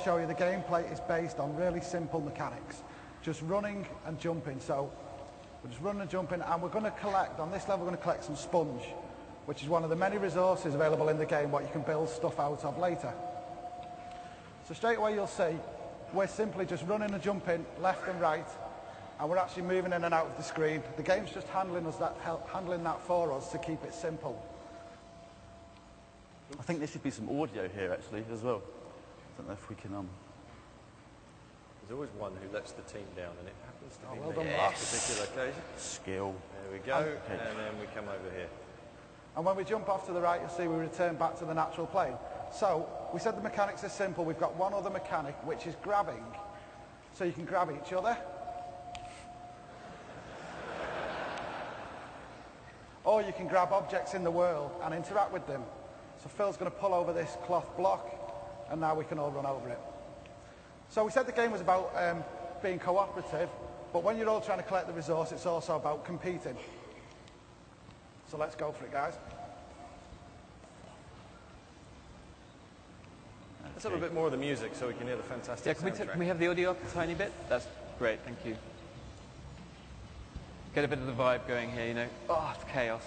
Show you the gameplay is based on really simple mechanics, just running and jumping. So we're just running and jumping, and we're going to collect, on this level we're going to collect some sponge, which is one of the many resources available in the game what you can build stuff out of later. So straight away you'll see we're simply just running and jumping left and right, and we're actually moving in and out of the screen. The game's just handling that for us to keep it simple. I think there should be some audio here actually as well. I don't know if we can There's always one who lets the team down, and it happens to be well me done, on Mark. this particular occasion. Skill. There we go, and then we come over here. And when we jump off to the right, you'll see we return back to the natural plane. So we said the mechanics are simple. We've got one other mechanic, which is grabbing. So you can grab each other. Or you can grab objects in the world and interact with them. So Phil's going to pull over this cloth block, and now we can all run over it. So we said the game was about being cooperative, but when you're all trying to collect the resource, it's also about competing. So let's go for it, guys. Let's have a bit more of the music so we can hear the fantastic soundtrack. Can we have the audio up a tiny bit? That's great, thank you. Get a bit of the vibe going here, you know. Oh, it's chaos.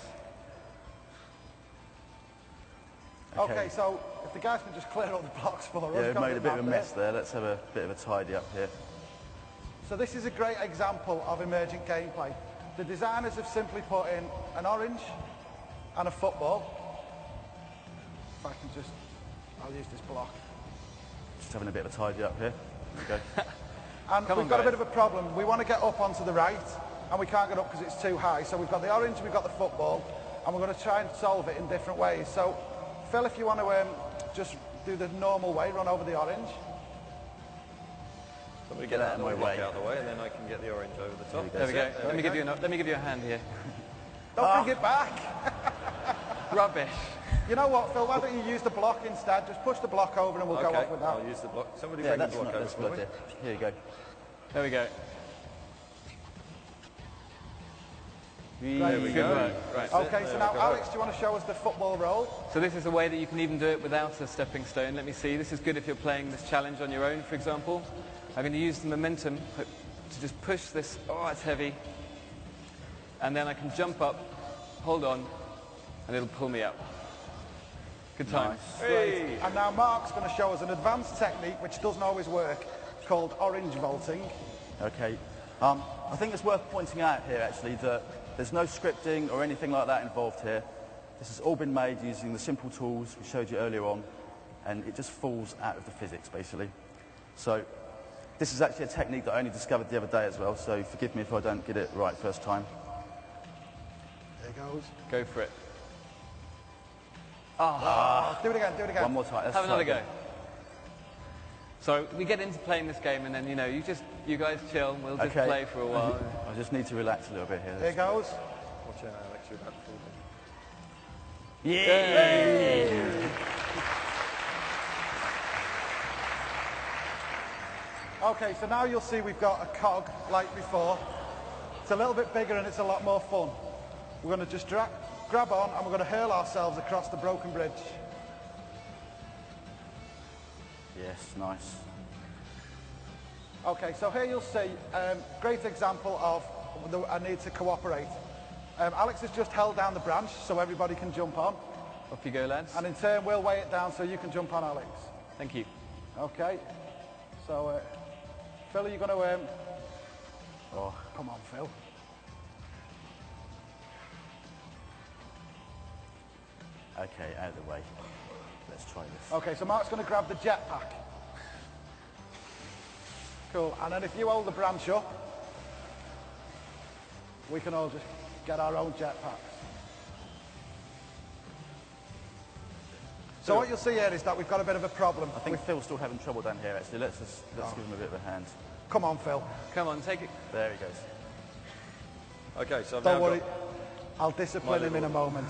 Okay, so if the guys can just clear up the blocks for us. Yeah, we've made a bit of a mess there. Let's have a bit of a tidy up here. So this is a great example of emergent gameplay. The designers have simply put in an orange and a football. If I can just, I'll use this block. Just having a bit of a tidy up here. There we go. And we've got a bit of a problem. We want to get up onto the right, and we can't get up because it's too high. So we've got the orange, we've got the football, and we're going to try and solve it in different ways. So Phil, if you want to just do the normal way, run over the orange. Somebody get that block out of the way, and then I can get the orange over the top. There we go. Let me give you a hand here. Don't bring it back. Rubbish. You know what, Phil? Why don't you use the block instead? Just push the block over, and we'll go off with that. I'll use the block. Somebody Yeah, bring the block over. that's good idea. Here you go. There we go. There we go. Right. Okay, so now Alex, do you want to show us the football roll? So this is a way that you can even do it without a stepping stone. Let me see. This is good if you're playing this challenge on your own, for example. I'm going to use the momentum to just push this. Oh, it's heavy. And then I can jump up, hold on, and it'll pull me up. Good time. Nice. Hey. And now Mark's going to show us an advanced technique which doesn't always work, called orange vaulting. Okay. I think it's worth pointing out here actually that there's no scripting or anything like that involved here. This has all been made using the simple tools we showed you earlier on, and it just falls out of the physics basically. So this is actually a technique that I only discovered the other day as well, so forgive me if I don't get it right first time. There it goes. Go for it. Do it again, do it again. One more time. Let's Have try another again. go. So we get into playing this game, and then you guys chill. We'll just play for a while. I just need to relax a little bit here. There it goes. Watch out, Alex, you're about to fall down. Yeah! Okay, so now you'll see we've got a cog like before. It's a little bit bigger and it's a lot more fun. We're going to just grab on and we're going to hurl ourselves across the broken bridge. Yes, nice. Okay, so here you'll see a great example of a need to cooperate. Alex has just held down the branch so everybody can jump on. Off you go, lads. And in turn, we'll weigh it down so you can jump on, Alex. Thank you. Okay. So, Phil, are you going to... Oh, come on, Phil. Okay, out of the way. Let's try this. Okay, so Mark's going to grab the jetpack. Cool. And then if you hold the branch up, we can all just get our own jetpacks. So what you'll see here is that we've got a bit of a problem. I think Phil's still having trouble down here actually. Let's give him a bit of a hand. Come on, Phil. Come on, take it. There he goes. Okay, so I've Don't now worry. got I'll discipline him in a moment.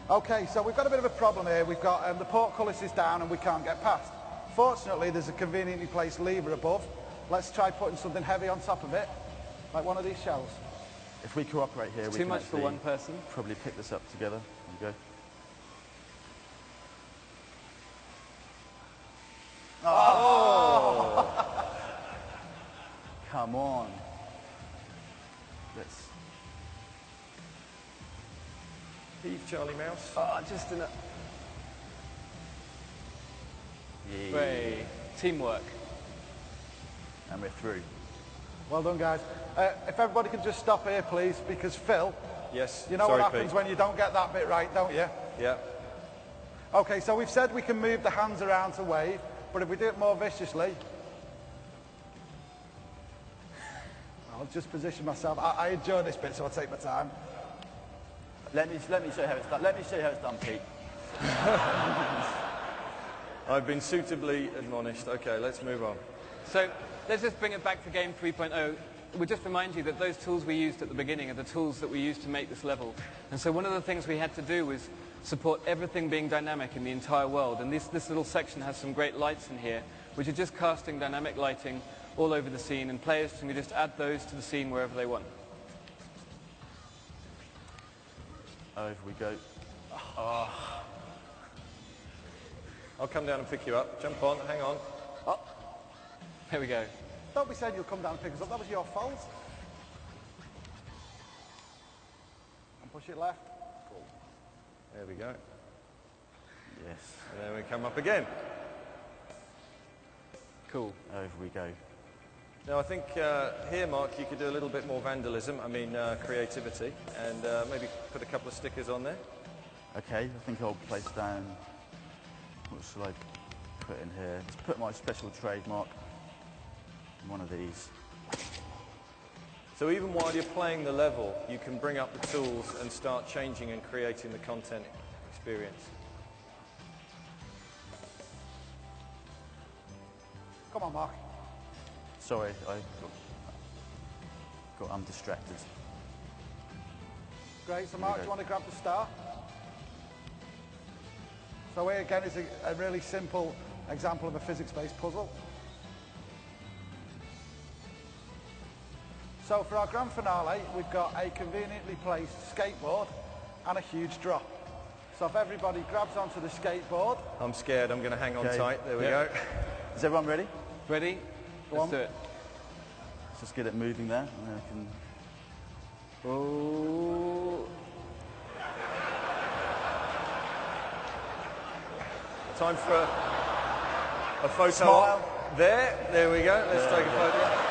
Okay, so we've got a bit of a problem here. We've got the portcullis is down and we can't get past. Fortunately, there's a conveniently placed lever above. Let's try putting something heavy on top of it, like one of these shells. If we cooperate here, we Too can much for one person. probably pick this up together. There we go. Oh! Come on. Let's... Heave, Charlie Mouse. Oh, just enough. Yeah. Great. Teamwork. And we're through. Well done, guys. If everybody could just stop here, please, because Phil, Yes. you know Sorry, what happens Pete. when you don't get that bit right, don't you? Yeah. Okay, so we've said we can move the hands around to wave, but if we do it more viciously, I'll just position myself. I enjoy this bit, so I'll take my time. Let me show you how it's done. Let me show you how it's done, Pete. I've been suitably admonished. Okay, let's move on. So let's just bring it back to game 3.0. We'll just remind you that those tools we used at the beginning are the tools that we used to make this level. And so one of the things we had to do was support everything being dynamic in the entire world. And this little section has some great lights in here, which are just casting dynamic lighting all over the scene, and players can just add those to the scene wherever they want. Over we go. I'll come down and pick you up. Jump on, hang on. There we go. Don't be saying you'll come down and pick us up. That was your fault. And push it left. Cool. There we go. Yes. And then we come up again. Cool. Over we go. Now I think here, Mark, you could do a little bit more vandalism, creativity, and maybe put a couple of stickers on there. Okay, I think I'll place down... What shall I put in here? Let's put my special trademark in one of these. So even while you're playing the level, you can bring up the tools and start changing and creating the content experience. Come on, Mark. Sorry, I got undistracted. Great, so Mark, do you want to grab the star? So here again is a really simple example of a physics-based puzzle. So for our grand finale, we've got a conveniently placed skateboard and a huge drop. So if everybody grabs onto the skateboard... I'm scared, I'm going to hang on Okay. tight. There we Yeah. go. Is everyone ready? Ready? Go Let's on. do it. Let's just get it moving there. And then I can... Oh. Time for a photo. Smile. There we go. Let's take a photo.